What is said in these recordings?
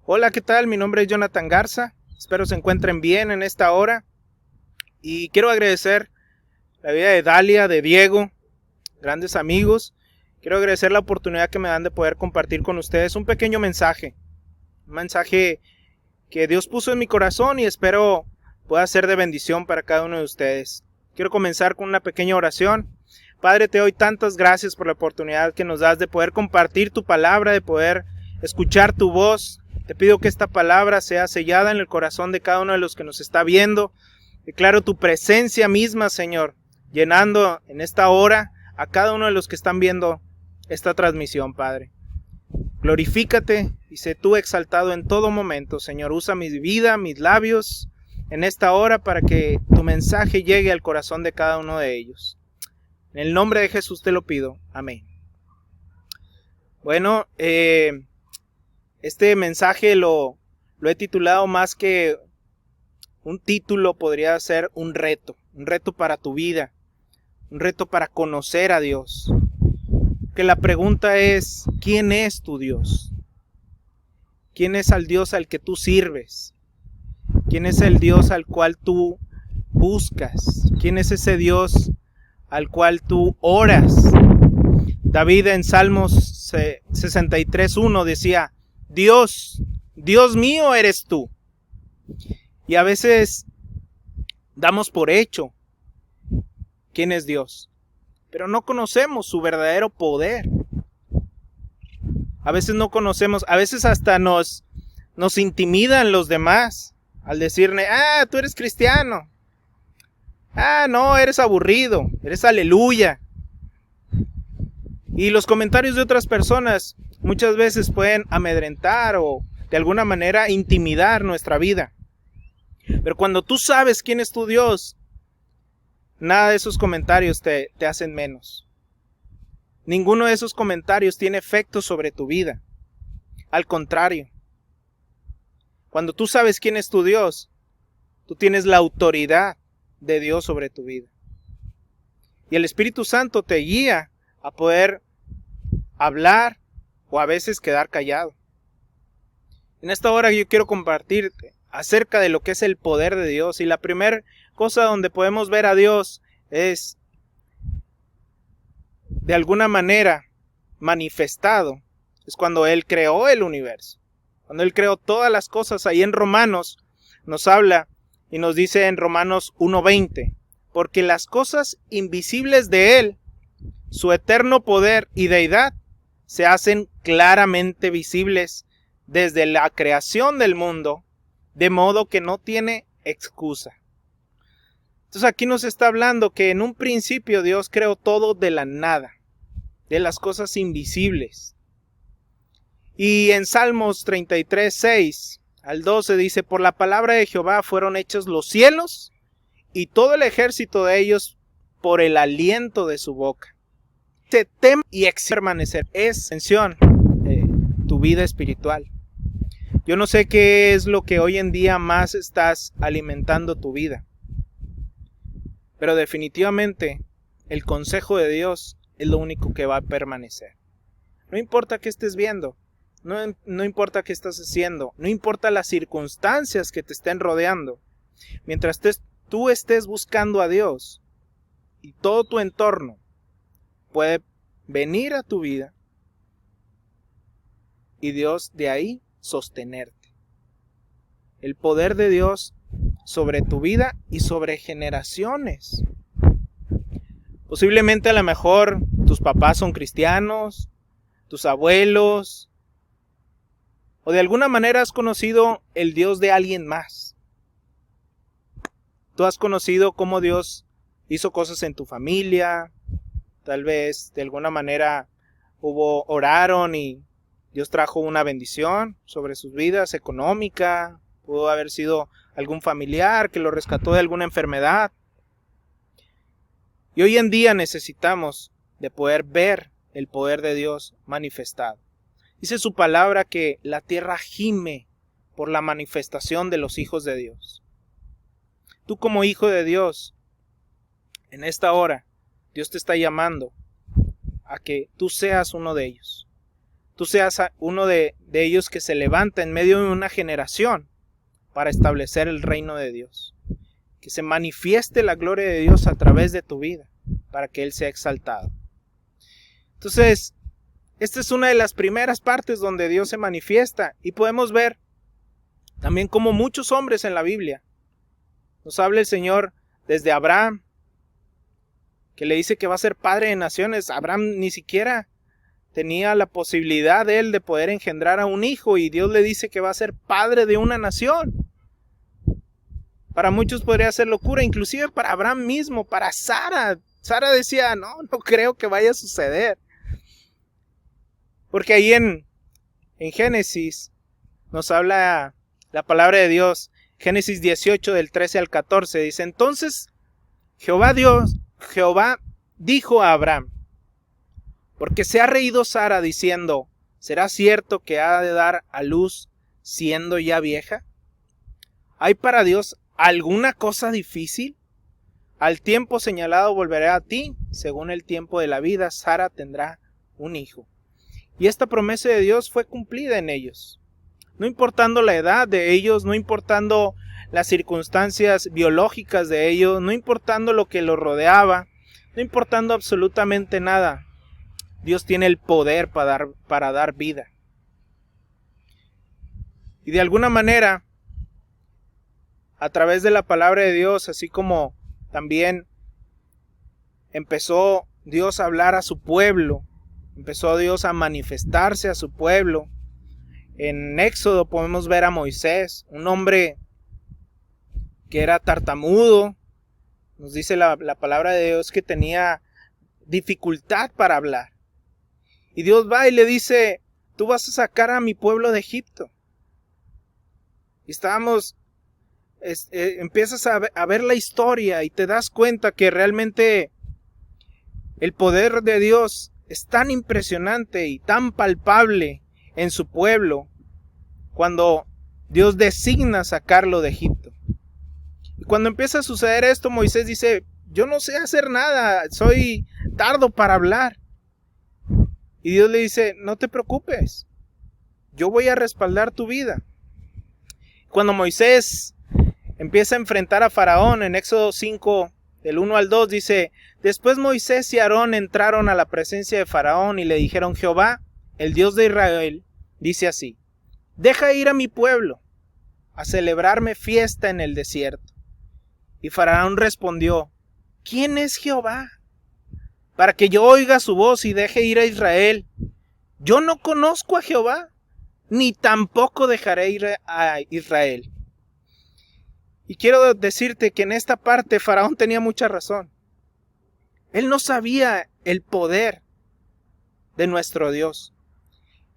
Hola, ¿qué tal? Mi nombre es Jonathan Garza. Espero se encuentren bien en esta hora. Y quiero agradecer la vida de Dalia, de Diego, grandes amigos. Quiero agradecer la oportunidad que me dan de poder compartir con ustedes un pequeño mensaje. Un mensaje que Dios puso en mi corazón y espero pueda ser de bendición para cada uno de ustedes. Quiero comenzar con una pequeña oración. Padre, te doy tantas gracias por la oportunidad que nos das de poder compartir tu palabra, de poder escuchar tu voz. Te pido que esta palabra sea sellada en el corazón de cada uno de los que nos está viendo. Declaro tu presencia misma, Señor, llenando en esta hora a cada uno de los que están viendo esta transmisión, Padre. Glorifícate y sé tú exaltado en todo momento, Señor. Usa mi vida, mis labios en esta hora para que tu mensaje llegue al corazón de cada uno de ellos. En el nombre de Jesús te lo pido. Amén. Bueno, este mensaje lo he titulado más que un título, podría ser un reto para tu vida, un reto para conocer a Dios. Que la pregunta es, ¿quién es tu Dios? ¿Quién es el Dios al que tú sirves? ¿Quién es el Dios al cual tú buscas? ¿Quién es ese Dios al cual tú oras? David en Salmos 63:1 decía, Dios mío eres tú. Y a veces damos por hecho quién es Dios, pero no conocemos su verdadero poder. A veces no conocemos, a veces hasta nos intimidan los demás al decirle, tú eres cristiano. No, eres aburrido, eres aleluya. Y los comentarios de otras personas muchas veces pueden amedrentar o de alguna manera intimidar nuestra vida. Pero cuando tú sabes quién es tu Dios, nada de esos comentarios te hacen menos. Ninguno de esos comentarios tiene efecto sobre tu vida. Al contrario, cuando tú sabes quién es tu Dios, tú tienes la autoridad de Dios sobre tu vida. Y el Espíritu Santo te guía a poder hablar o a veces quedar callado. En esta hora yo quiero compartirte acerca de lo que es el poder de Dios. Y la primera cosa donde podemos ver a Dios es de alguna manera manifestado. Es cuando Él creó el universo. Cuando Él creó todas las cosas. Ahí en Romanos nos habla y nos dice en Romanos 1:20. Porque las cosas invisibles de Él, su eterno poder y deidad, se hacen claramente visibles desde la creación del mundo, de modo que no tiene excusa. Entonces aquí nos está hablando que en un principio Dios creó todo de la nada, de las cosas invisibles. Y en Salmos 33:6 al 12 dice, por la palabra de Jehová fueron hechos los cielos y todo el ejército de ellos por el aliento de su boca. Se teme y permanecer. Es mención tu vida espiritual. Yo no sé qué es lo que hoy en día más estás alimentando tu vida. Pero definitivamente el consejo de Dios es lo único que va a permanecer. No importa qué estés viendo, no importa qué estás haciendo, no importa las circunstancias que te estén rodeando. Mientras tú estés buscando a Dios y todo tu entorno puede venir a tu vida y Dios de ahí sostenerte. El poder de Dios sobre tu vida y sobre generaciones. Posiblemente a lo mejor tus papás son cristianos, tus abuelos, o de alguna manera has conocido el Dios de alguien más. Tú has conocido cómo Dios hizo cosas en tu familia. Tal vez de alguna manera oraron y Dios trajo una bendición sobre sus vidas económica. Pudo haber sido algún familiar que lo rescató de alguna enfermedad. Y hoy en día necesitamos de poder ver el poder de Dios manifestado. Dice su palabra que la tierra gime por la manifestación de los hijos de Dios. Tú como hijo de Dios, en esta hora, Dios te está llamando a que tú seas uno de ellos. tú seas uno de ellos que se levanta en medio de una generación para establecer el reino de Dios. Que se manifieste la gloria de Dios a través de tu vida, para que Él sea exaltado. Entonces, esta es una de las primeras partes donde Dios se manifiesta, y podemos ver también como muchos hombres en la Biblia. Nos habla el Señor desde Abraham, que le dice que va a ser padre de naciones. Abraham ni siquiera tenía la posibilidad de él de poder engendrar a un hijo, y Dios le dice que va a ser padre de una nación. Para muchos podría ser locura, inclusive para Abraham mismo, para Sara. Sara decía, no creo que vaya a suceder. Porque ahí en Génesis nos habla la palabra de Dios. Génesis 18 del 13 al 14 dice, entonces Jehová dijo a Abraham, porque se ha reído Sara diciendo, ¿será cierto que ha de dar a luz siendo ya vieja? ¿Hay para Dios alguna cosa difícil? Al tiempo señalado volveré a ti, según el tiempo de la vida, Sara tendrá un hijo. Y esta promesa de Dios fue cumplida en ellos. No importando la edad de ellos, no importando las circunstancias biológicas de ellos, no importando lo que los rodeaba, no importando absolutamente nada, Dios tiene el poder para dar vida. Y de alguna manera, a través de la palabra de Dios, así como también empezó Dios a hablar a su pueblo, empezó Dios a manifestarse a su pueblo. En Éxodo podemos ver a Moisés, un hombre que era tartamudo. Nos dice la palabra de Dios que tenía dificultad para hablar. Y Dios va y le dice, tú vas a sacar a mi pueblo de Egipto. Y empiezas a ver la historia y te das cuenta que realmente el poder de Dios es tan impresionante y tan palpable en su pueblo cuando Dios designa sacarlo de Egipto. Y cuando empieza a suceder esto, Moisés dice, yo no sé hacer nada, soy tardo para hablar. Y Dios le dice, no te preocupes, yo voy a respaldar tu vida. Cuando Moisés empieza a enfrentar a Faraón, en Éxodo 5, del 1 al 2, dice, después Moisés y Aarón entraron a la presencia de Faraón y le dijeron, Jehová, el Dios de Israel, dice así, deja ir a mi pueblo a celebrarme fiesta en el desierto. Y Faraón respondió, ¿quién es Jehová? Para que yo oiga su voz y deje ir a Israel. Yo no conozco a Jehová, ni tampoco dejaré ir a Israel. Y quiero decirte que en esta parte Faraón tenía mucha razón. Él no sabía el poder de nuestro Dios.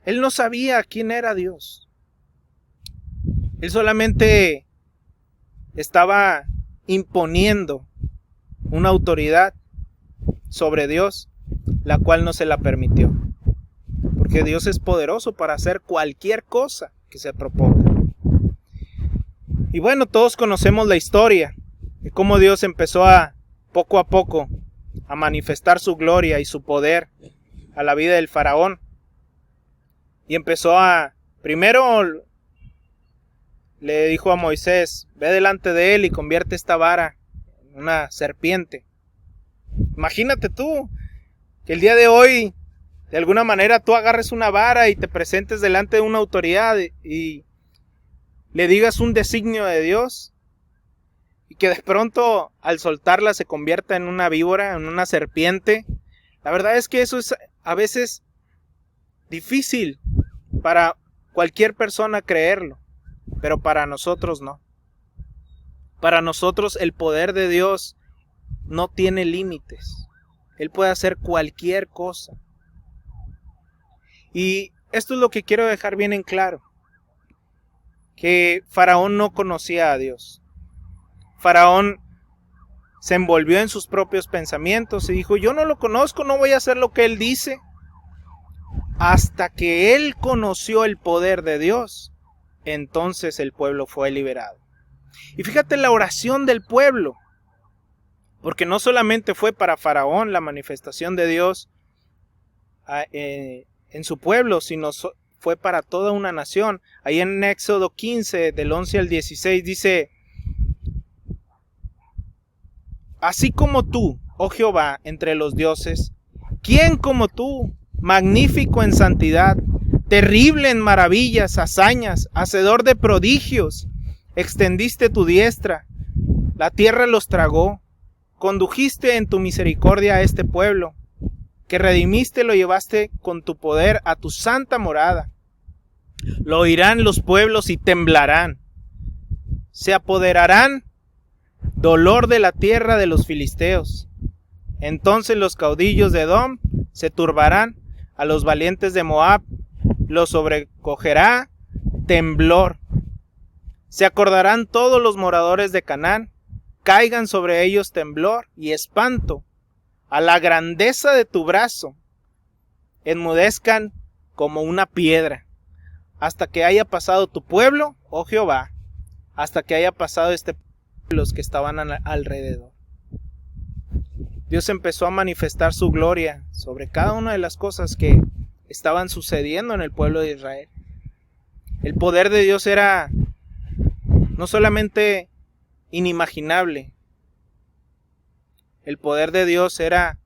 Él no sabía quién era Dios. Él solamente estaba imponiendo una autoridad sobre Dios, la cual no se la permitió. Porque Dios es poderoso para hacer cualquier cosa que se proponga. Y bueno, todos conocemos la historia de cómo Dios empezó poco a poco a manifestar su gloria y su poder a la vida del faraón. Y empezó primero le dijo a Moisés, ve delante de él y convierte esta vara en una serpiente. Imagínate tú que el día de hoy, de alguna manera, tú agarres una vara y te presentes delante de una autoridad y le digas un designio de Dios y que de pronto al soltarla se convierta en una víbora, en una serpiente. La verdad es que eso es a veces difícil para cualquier persona creerlo, pero para nosotros no. Para nosotros el poder de Dios no tiene límites. Él puede hacer cualquier cosa. Y esto es lo que quiero dejar bien en claro. Que Faraón no conocía a Dios. Faraón se envolvió en sus propios pensamientos y dijo, yo no lo conozco, no voy a hacer lo que él dice. Hasta que él conoció el poder de Dios, entonces el pueblo fue liberado. Y fíjate la oración del pueblo, porque no solamente fue para Faraón la manifestación de Dios en su pueblo, sino fue para toda una nación. Ahí en Éxodo 15, del 11 al 16, dice: así como tú, oh Jehová, entre los dioses, ¿quién como tú, magnífico en santidad, terrible en maravillas, hazañas, hacedor de prodigios? Extendiste tu diestra, la tierra los tragó, condujiste en tu misericordia a este pueblo, que redimiste, lo llevaste con tu poder a tu santa morada. Lo oirán los pueblos y temblarán, se apoderarán dolor de la tierra de los filisteos. Entonces los caudillos de Edom se turbarán, a los valientes de Moab los sobrecogerá temblor. Se acordarán todos los moradores de Canaán, caigan sobre ellos temblor y espanto, a la grandeza de tu brazo, enmudezcan como una piedra, hasta que haya pasado tu pueblo, oh Jehová, hasta que haya pasado este pueblo, los que estaban alrededor. Dios empezó a manifestar su gloria sobre cada una de las cosas que estaban sucediendo en el pueblo de Israel. El poder de Dios era no solamente inimaginable, el poder de Dios era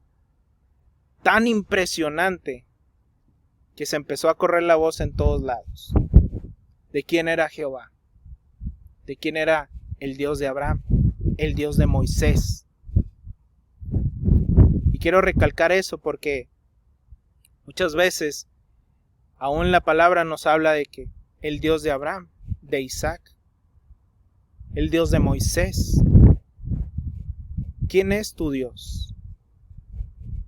tan impresionante que se empezó a correr la voz en todos lados. ¿De quién era Jehová? ¿De quién era el Dios de Abraham? El Dios de Moisés. Y quiero recalcar eso porque muchas veces aún la palabra nos habla de que el Dios de Abraham, de Isaac, el Dios de Moisés. ¿Quién es tu Dios?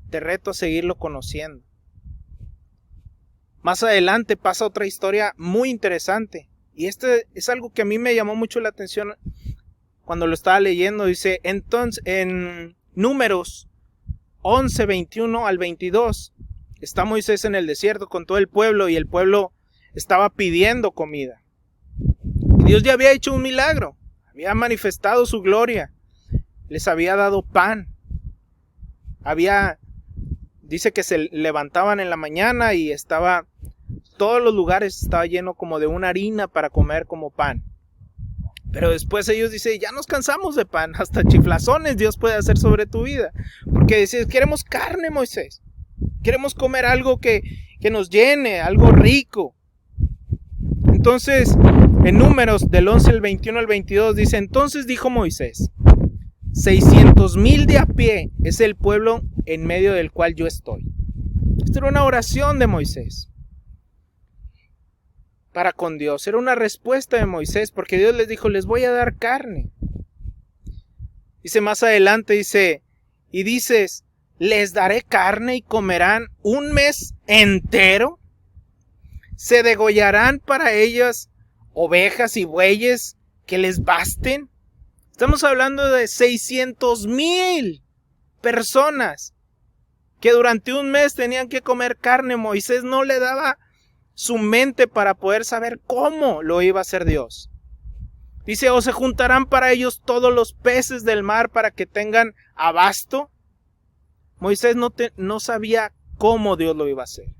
Te reto a seguirlo conociendo. Más adelante pasa otra historia muy interesante. Y este es algo que a mí me llamó mucho la atención cuando lo estaba leyendo. Dice, entonces, en Números 11, 21 al 22, está Moisés en el desierto con todo el pueblo y el pueblo estaba pidiendo comida. Y Dios ya había hecho un milagro, había manifestado su gloria, les había dado pan. Dice que se levantaban en la mañana y todos los lugares estaba lleno como de una harina para comer como pan. Pero después ellos dicen, ya nos cansamos de pan, hasta chiflazones Dios puede hacer sobre tu vida. Porque dicen, queremos carne, Moisés. Queremos comer algo que nos llene, algo rico. Entonces, en Números del 11 al 21 al 22 dice, entonces dijo Moisés, 600,000 de a pie es el pueblo en medio del cual yo estoy. Esta era una oración de Moisés para con Dios. Era una respuesta de Moisés porque Dios les dijo, les voy a dar carne. Dice más adelante, y dices, les daré carne y comerán un mes entero. Se degollarán para ellas ovejas y bueyes que les basten. Estamos hablando de 600,000 personas que durante un mes tenían que comer carne. Moisés no le daba su mente para poder saber cómo lo iba a hacer Dios. Dice, o se juntarán para ellos todos los peces del mar para que tengan abasto. Moisés no sabía cómo Dios lo iba a hacer.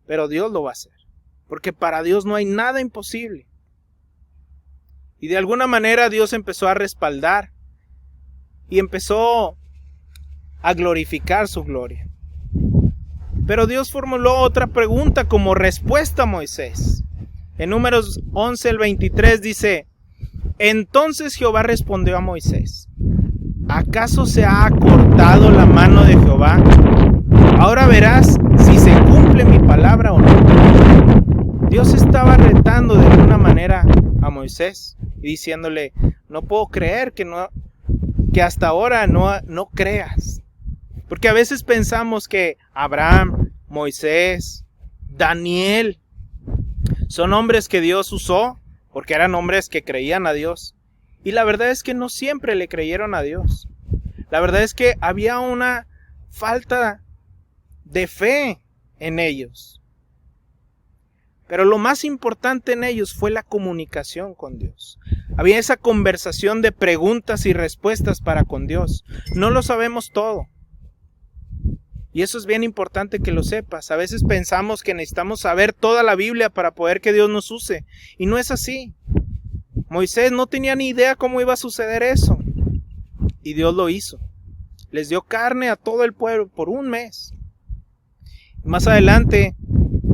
Pero Dios lo va a hacer. Porque para Dios no hay nada imposible. Y de alguna manera Dios empezó a respaldar. Y empezó a glorificar su gloria. Pero Dios formuló otra pregunta como respuesta a Moisés. En Números 11 al 23 dice, entonces Jehová respondió a Moisés, ¿acaso se ha acortado la mano de Jehová? Ahora verás si se cumple mi palabra o no. Dios estaba retando de alguna manera a Moisés y diciéndole, no puedo creer que hasta ahora no creas. Porque a veces pensamos que Abraham, Moisés, Daniel son hombres que Dios usó porque eran hombres que creían a Dios. Y la verdad es que no siempre le creyeron a Dios. La verdad es que había una falta de fe en ellos. Pero lo más importante en ellos fue la comunicación con Dios. Había esa conversación de preguntas y respuestas para con Dios. No lo sabemos todo. Y eso es bien importante que lo sepas. A veces pensamos que necesitamos saber toda la Biblia para poder que Dios nos use. Y no es así. Moisés no tenía ni idea cómo iba a suceder eso. Y Dios lo hizo. Les dio carne a todo el pueblo por un mes. Más adelante,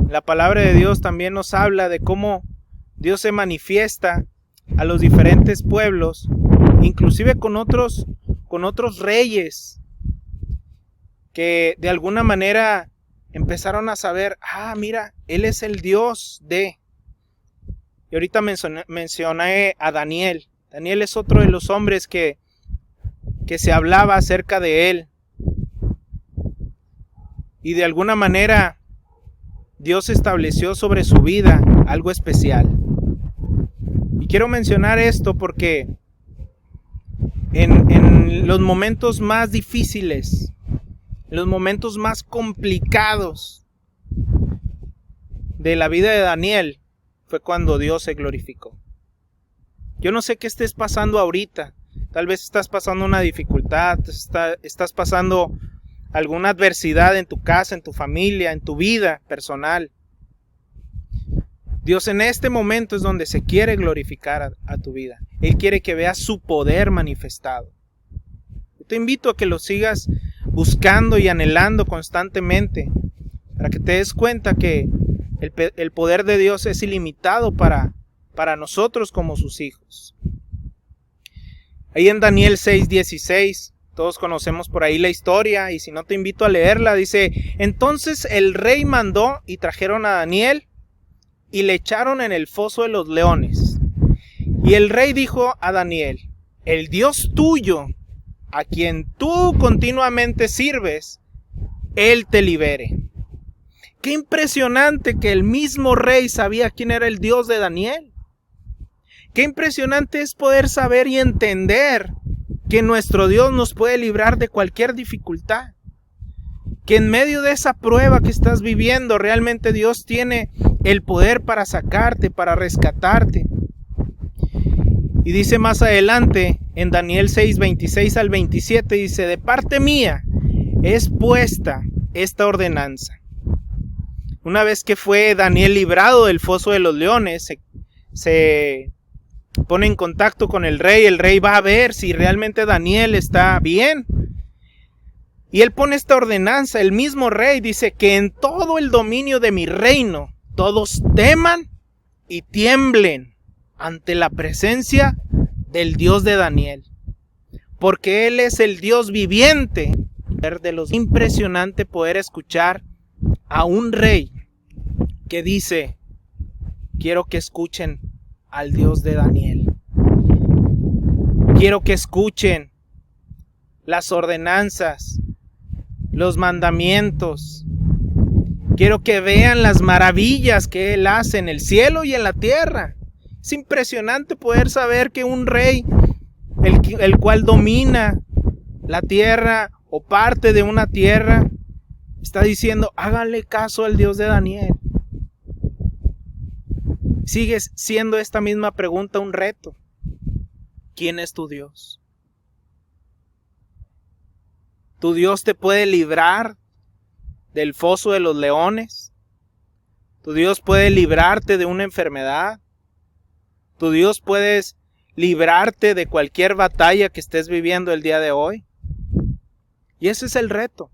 la palabra de Dios también nos habla de cómo Dios se manifiesta a los diferentes pueblos, inclusive con otros reyes que de alguna manera empezaron a saber, mira, Él es el Dios de... Y ahorita mencioné a Daniel. Daniel es otro de los hombres que se hablaba acerca de él. Y de alguna manera Dios estableció sobre su vida algo especial. Y quiero mencionar esto porque en los momentos más difíciles, en los momentos más complicados de la vida de Daniel, fue cuando Dios se glorificó. Yo no sé qué estés pasando ahorita. Tal vez estás pasando una dificultad, estás pasando alguna adversidad en tu casa, en tu familia, en tu vida personal. Dios en este momento es donde se quiere glorificar a tu vida. Él quiere que veas su poder manifestado. Yo te invito a que lo sigas buscando y anhelando constantemente, para que te des cuenta que el poder de Dios es ilimitado para nosotros como sus hijos. Ahí en Daniel 6:16, todos conocemos por ahí la historia, y si no te invito a leerla, dice: entonces el rey mandó y trajeron a Daniel y le echaron en el foso de los leones. Y el rey dijo a Daniel: el Dios tuyo, a quien tú continuamente sirves, Él te libere. Qué impresionante que el mismo rey sabía quién era el Dios de Daniel. Qué impresionante es poder saber y entender que nuestro Dios nos puede librar de cualquier dificultad. Que en medio de esa prueba que estás viviendo, realmente Dios tiene el poder para sacarte, para rescatarte. Y dice más adelante, en Daniel 6:26 al 27, dice: de parte mía es puesta esta ordenanza. Una vez que fue Daniel librado del foso de los leones, se pone en contacto con el rey va a ver si realmente Daniel está bien. Y él pone esta ordenanza, el mismo rey dice: que en todo el dominio de mi reino todos teman y tiemblen ante la presencia del Dios de Daniel, porque Él es el Dios viviente. Impresionante poder escuchar a un rey que dice: quiero que escuchen al Dios de Daniel. Quiero que escuchen las ordenanzas, los mandamientos. Quiero que vean las maravillas que Él hace en el cielo y en la tierra. Es impresionante poder saber que un rey, el cual domina la tierra o parte de una tierra, está diciendo: háganle caso al Dios de Daniel. Sigue siendo esta misma pregunta un reto. ¿Quién es tu Dios? ¿Tu Dios te puede librar del foso de los leones? ¿Tu Dios puede librarte de una enfermedad? ¿Tu Dios puede librarte de cualquier batalla que estés viviendo el día de hoy? Y ese es el reto.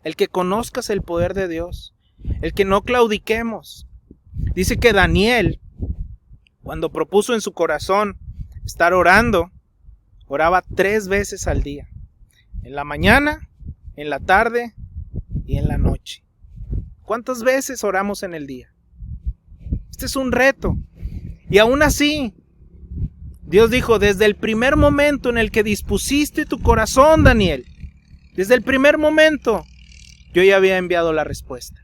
El que conozcas el poder de Dios. El que no claudiquemos. Dice que Daniel, cuando propuso en su corazón estar orando, oraba 3 veces al día. En la mañana, en la tarde y en la noche. ¿Cuántas veces oramos en el día? Este es un reto. Y aún así, Dios dijo: desde el primer momento en el que dispusiste tu corazón, Daniel, desde el primer momento, yo ya había enviado la respuesta.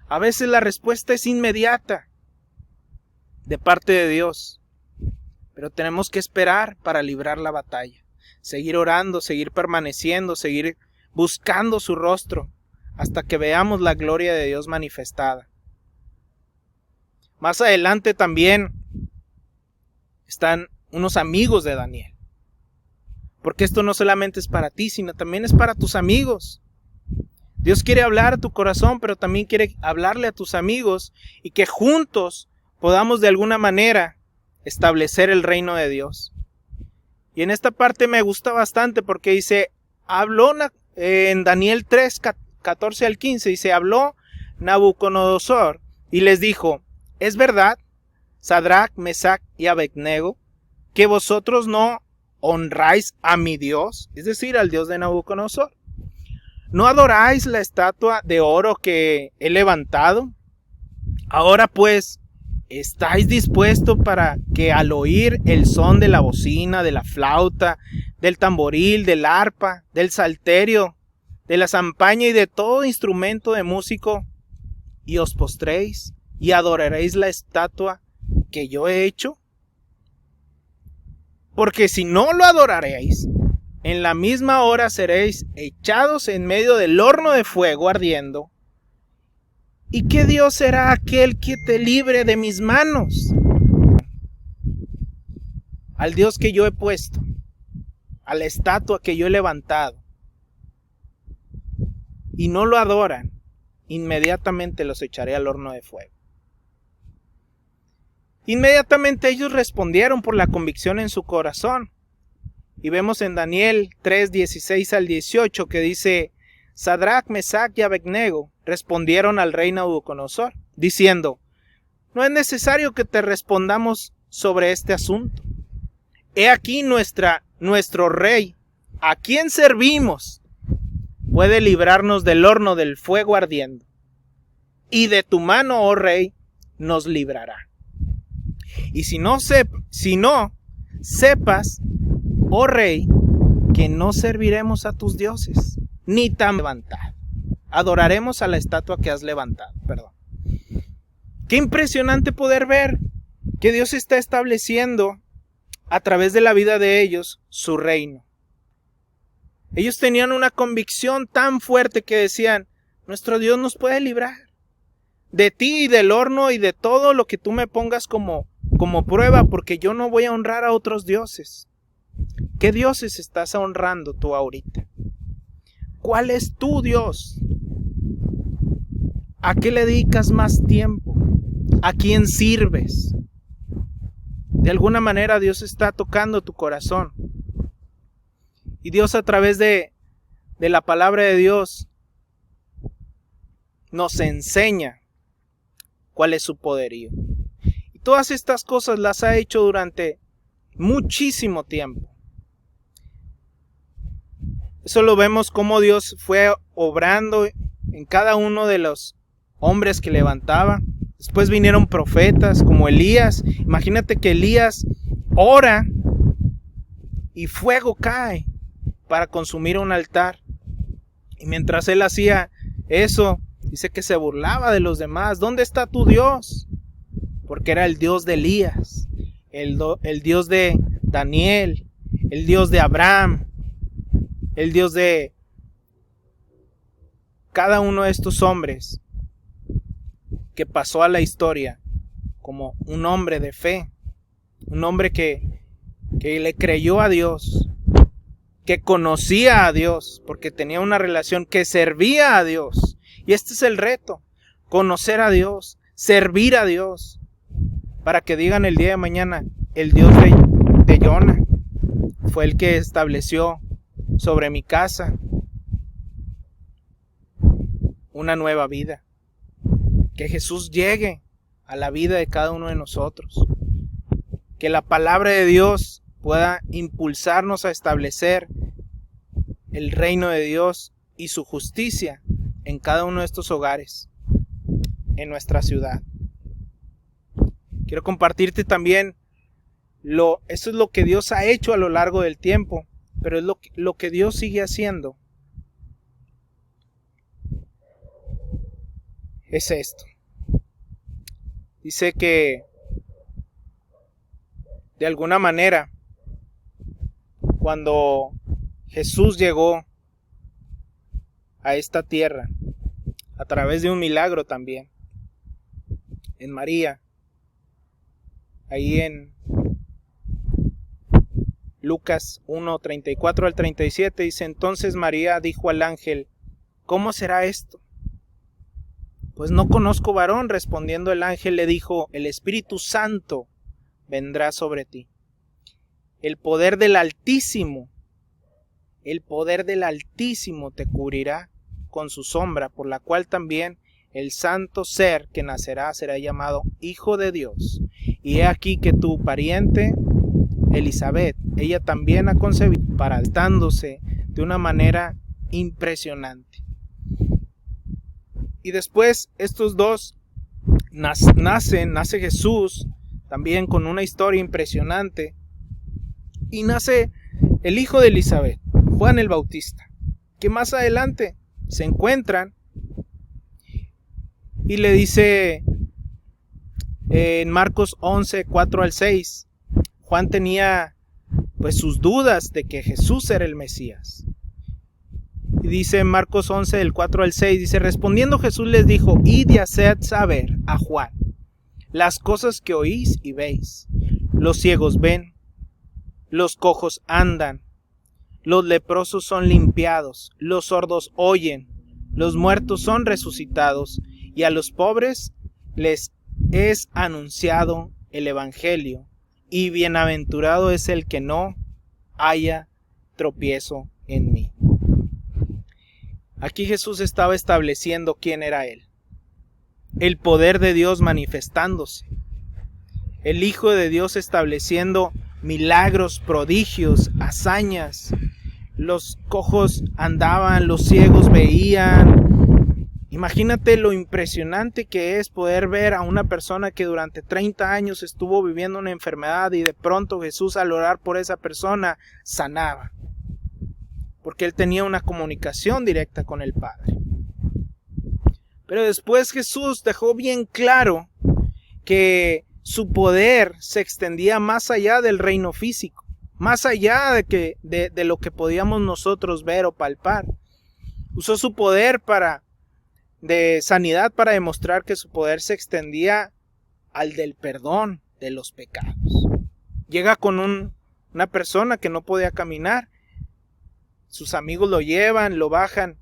A veces la respuesta es inmediata de parte de Dios, pero tenemos que esperar para librar la batalla. Seguir orando, seguir permaneciendo, seguir buscando su rostro hasta que veamos la gloria de Dios manifestada. Más adelante también están unos amigos de Daniel. Porque esto no solamente es para ti, sino también es para tus amigos. Dios quiere hablar a tu corazón, pero también quiere hablarle a tus amigos y que juntos podamos de alguna manera establecer el reino de Dios. Y en esta parte me gusta bastante porque dice, habló en Daniel 3, 14 al 15, dice, habló Nabucodonosor y les dijo, es verdad, Sadrach, Mesach y Abednego, que vosotros no honráis a mi Dios, es decir, al Dios de Nabucodonosor. ¿No adoráis la estatua de oro que he levantado? Ahora pues, ¿estáis dispuestos para que al oír el son de la bocina, de la flauta, del tamboril, del arpa, del salterio, de la zampaña y de todo instrumento de músico, y os postréis y adoraréis la estatua que yo he hecho? Porque si no lo adoraréis, en la misma hora seréis echados en medio del horno de fuego ardiendo. ¿Y qué Dios será aquel que te libre de mis manos? Al Dios que yo he puesto, a la estatua que yo he levantado, y no lo adoran, inmediatamente los echaré al horno de fuego. Inmediatamente ellos respondieron por la convicción en su corazón. Y vemos en Daniel 3, 16 al 18 que dice, Sadrach, Mesach y Abednego respondieron al rey Nabucodonosor, diciendo, no es necesario que te respondamos sobre este asunto. He aquí nuestro rey, a quien servimos, puede librarnos del horno del fuego ardiendo, y de tu mano, oh rey, nos librará. Y si no sepas, oh rey, que no serviremos a tus dioses, ni tan levantado. Adoraremos a la estatua que has levantado. Qué impresionante poder ver que Dios está estableciendo a través de la vida de ellos su reino. Ellos tenían una convicción tan fuerte que decían, nuestro Dios nos puede librar de ti y del horno y de todo lo que tú me pongas como prueba, porque yo no voy a honrar a otros dioses. ¿Qué dioses estás honrando tú ahorita? ¿Cuál es tu Dios? ¿A qué le dedicas más tiempo? ¿A quién sirves? De alguna manera Dios está tocando tu corazón. Y Dios a través de la palabra de Dios nos enseña cuál es su poderío. Y todas estas cosas las ha hecho durante muchísimo tiempo. Eso lo vemos como Dios fue obrando en cada uno de los hombres que levantaba. Después vinieron profetas como Elías. Imagínate que Elías ora y fuego cae para consumir un altar. Y mientras él hacía eso, dice que se burlaba de los demás. ¿Dónde está tu Dios? Porque era el Dios de Elías, el Dios de Daniel, el Dios de Abraham, el Dios de cada uno de estos hombres que pasó a la historia como un hombre de fe, un hombre que le creyó a Dios, que conocía a Dios, porque tenía una relación, que servía a Dios. Y este es el reto, conocer a Dios, servir a Dios, para que digan el día de mañana, el Dios de Jonah fue el que estableció sobre mi casa una nueva vida. Que Jesús llegue a la vida de cada uno de nosotros. Que la palabra de Dios pueda impulsarnos a establecer el reino de Dios y su justicia en cada uno de estos hogares, en nuestra ciudad. Quiero compartirte también eso es lo que Dios ha hecho a lo largo del tiempo, pero es lo que Dios sigue haciendo. Es esto. Dice que de alguna manera, cuando Jesús llegó a esta tierra, a través de un milagro también, en María, ahí en Lucas 1, 34 al 37 dice: entonces María dijo al ángel: ¿cómo será esto? Pues no conozco varón. Respondiendo el ángel le dijo: el Espíritu Santo vendrá sobre ti. El poder del Altísimo te cubrirá con su sombra, por la cual también el santo ser que nacerá será llamado Hijo de Dios. Y he aquí que tu pariente Elizabeth, ella también ha concebido, parándose de una manera impresionante. Y después estos dos nace Jesús también con una historia impresionante, y nace el hijo de Elizabeth, Juan el Bautista, que más adelante se encuentran y le dice en Marcos 11, 4 al 6, Juan tenía pues sus dudas de que Jesús era el Mesías. Y dice en Marcos 11, del 4 al 6, dice: respondiendo Jesús les dijo: id y haced saber a Juan las cosas que oís y veis. Los ciegos ven, los cojos andan, los leprosos son limpiados, los sordos oyen, los muertos son resucitados, y a los pobres les es anunciado el evangelio, y bienaventurado es el que no haya tropiezo en mí. Aquí Jesús estaba estableciendo quién era Él. El poder de Dios manifestándose. El Hijo de Dios estableciendo milagros, prodigios, hazañas. Los cojos andaban, los ciegos veían. Imagínate lo impresionante que es poder ver a una persona que durante 30 años estuvo viviendo una enfermedad y de pronto Jesús, al orar por esa persona, sanaba. Porque Él tenía una comunicación directa con el Padre. Pero después Jesús dejó bien claro que su poder se extendía más allá del reino físico, más allá de lo que podíamos nosotros ver o palpar. Usó su poder de sanidad para demostrar que su poder se extendía al del perdón de los pecados. Llega con una persona que no podía caminar. Sus amigos lo llevan, lo bajan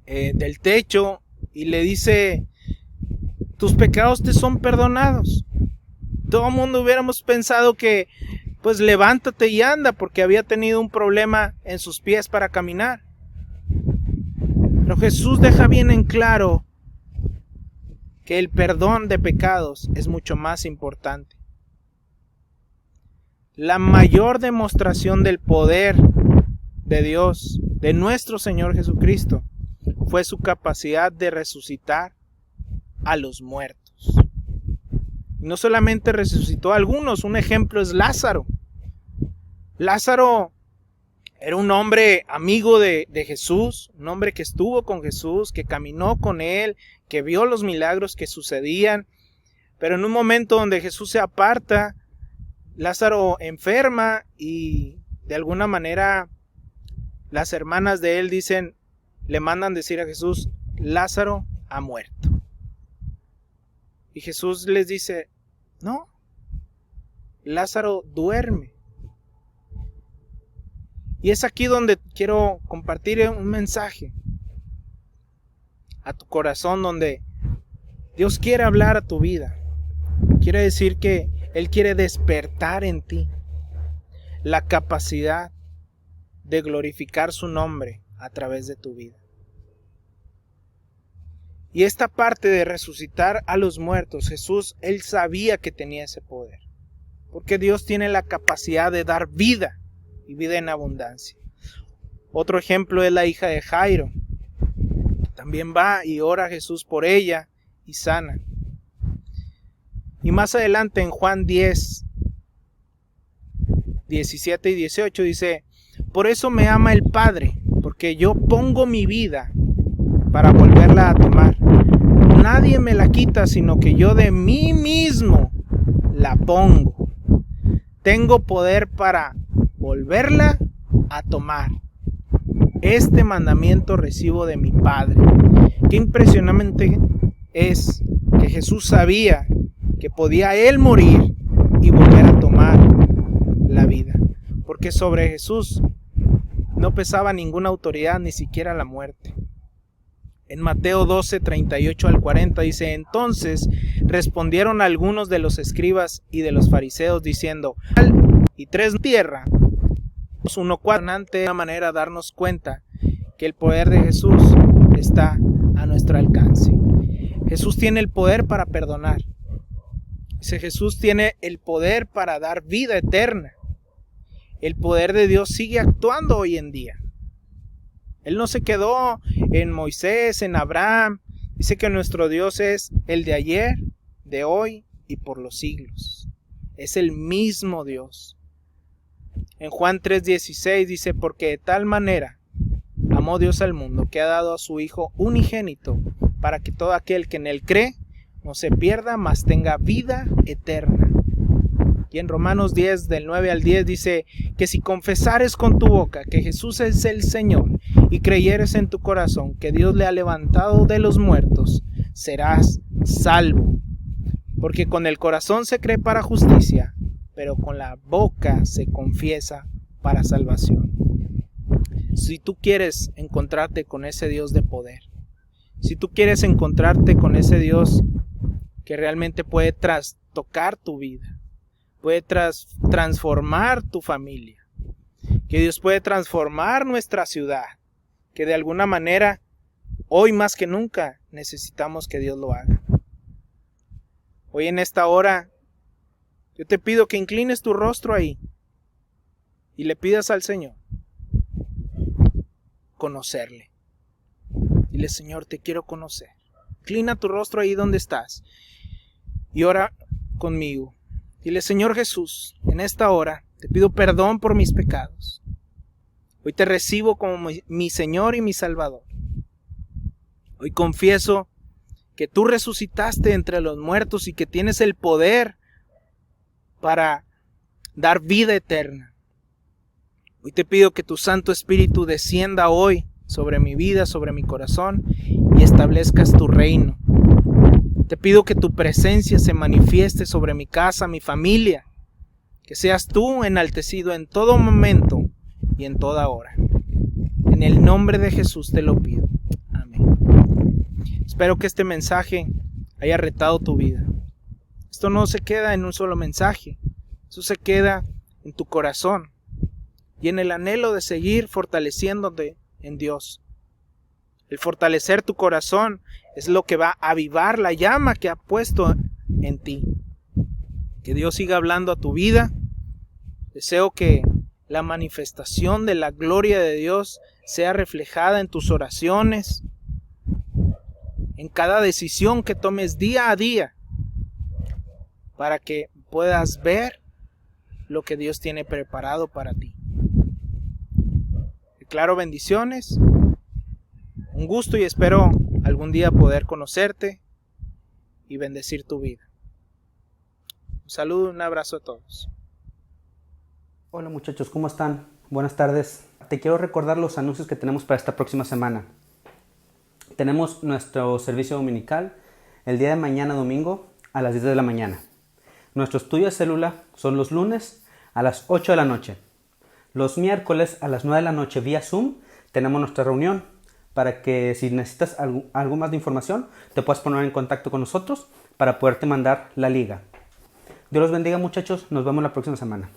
del techo y le dice: tus pecados te son perdonados. Todo el mundo hubiéramos pensado que pues levántate y anda, porque había tenido un problema en sus pies para caminar. Pero Jesús deja bien en claro que el perdón de pecados es mucho más importante. La mayor demostración del poder de Dios, de nuestro Señor Jesucristo, fue su capacidad de resucitar a los muertos. Y no solamente resucitó a algunos, un ejemplo es Lázaro. Lázaro era un hombre amigo de Jesús, un hombre que estuvo con Jesús, que caminó con Él, que vio los milagros que sucedían. Pero en un momento donde Jesús se aparta, Lázaro enferma y de alguna manera las hermanas de él le mandan decir a Jesús: Lázaro ha muerto. Y Jesús les dice: no, Lázaro duerme. Y es aquí donde quiero compartir un mensaje a tu corazón, donde Dios quiere hablar a tu vida. Quiere decir que Él quiere despertar en ti la capacidad de glorificar su nombre a través de tu vida. Y esta parte de resucitar a los muertos, Jesús, Él sabía que tenía ese poder. Porque Dios tiene la capacidad de dar vida y vida en abundancia. Otro ejemplo es la hija de Jairo. También va y ora a Jesús por ella y sana. Y más adelante en Juan 10, 17 y 18 dice: por eso me ama el Padre, porque yo pongo mi vida para volverla a tomar. Nadie me la quita, sino que yo de mí mismo la pongo. Tengo poder para volverla a tomar. Este mandamiento recibo de mi Padre. Qué impresionante es que Jesús sabía que podía Él morir y volver a tomar la vida. porque sobre Jesús no pesaba ninguna autoridad, ni siquiera la muerte. En Mateo 12, 38 al 40 dice: entonces respondieron algunos de los escribas y de los fariseos diciendo: y 3 tierra, 1:4. De una manera darnos cuenta que el poder de Jesús está a nuestro alcance. Jesús tiene el poder para perdonar. Dice, Jesús tiene el poder para dar vida eterna. El poder de Dios sigue actuando hoy en día. Él no se quedó en Moisés, en Abraham. Dice que nuestro Dios es el de ayer, de hoy y por los siglos. Es el mismo Dios. En Juan 3:16 dice: porque de tal manera amó Dios al mundo, que ha dado a su Hijo unigénito, para que todo aquel que en él cree no se pierda, mas tenga vida eterna. Y en Romanos 10, del 9 al 10 dice que si confesares con tu boca que Jesús es el Señor y creyeres en tu corazón que Dios le ha levantado de los muertos, serás salvo. Porque con el corazón se cree para justicia, pero con la boca se confiesa para salvación. Si tú quieres encontrarte con ese Dios de poder, si tú quieres encontrarte con ese Dios que realmente puede trastocar tu vida, puede transformar tu familia, que Dios puede transformar nuestra ciudad, que de alguna manera hoy más que nunca necesitamos que Dios lo haga. Hoy en esta hora yo te pido que inclines tu rostro ahí y le pidas al Señor conocerle. Dile: Señor, te quiero conocer. Inclina tu rostro ahí donde estás y ora conmigo. Dile: Señor Jesús, en esta hora te pido perdón por mis pecados. Hoy te recibo como mi Señor y mi Salvador. Hoy confieso que tú resucitaste entre los muertos y que tienes el poder para dar vida eterna. Hoy te pido que tu Santo Espíritu descienda hoy sobre mi vida, sobre mi corazón, y establezcas tu reino. Te pido que tu presencia se manifieste sobre mi casa, mi familia, que seas tú enaltecido en todo momento y en toda hora. En el nombre de Jesús te lo pido. Amén. Espero que este mensaje haya retado tu vida. Esto no se queda en un solo mensaje, eso se queda en tu corazón y en el anhelo de seguir fortaleciéndote en Dios. El fortalecer tu corazón es lo que va a avivar la llama que ha puesto en ti. Que Dios siga hablando a tu vida. Deseo que la manifestación de la gloria de Dios sea reflejada en tus oraciones, en cada decisión que tomes día a día, para que puedas ver lo que Dios tiene preparado para ti. Declaro bendiciones, un gusto, y espero algún día poder conocerte y bendecir tu vida. Un saludo, un abrazo a todos. Hola muchachos, ¿cómo están? Buenas tardes. Te quiero recordar los anuncios que tenemos para esta próxima semana. Tenemos nuestro servicio dominical el día de mañana domingo a las 10 de la mañana. Nuestro estudio de célula son los lunes a las 8 de la noche. Los miércoles a las 9 de la noche vía Zoom tenemos nuestra reunión para que si necesitas algo más de información te puedas poner en contacto con nosotros para poderte mandar la liga. Dios los bendiga muchachos, nos vemos la próxima semana.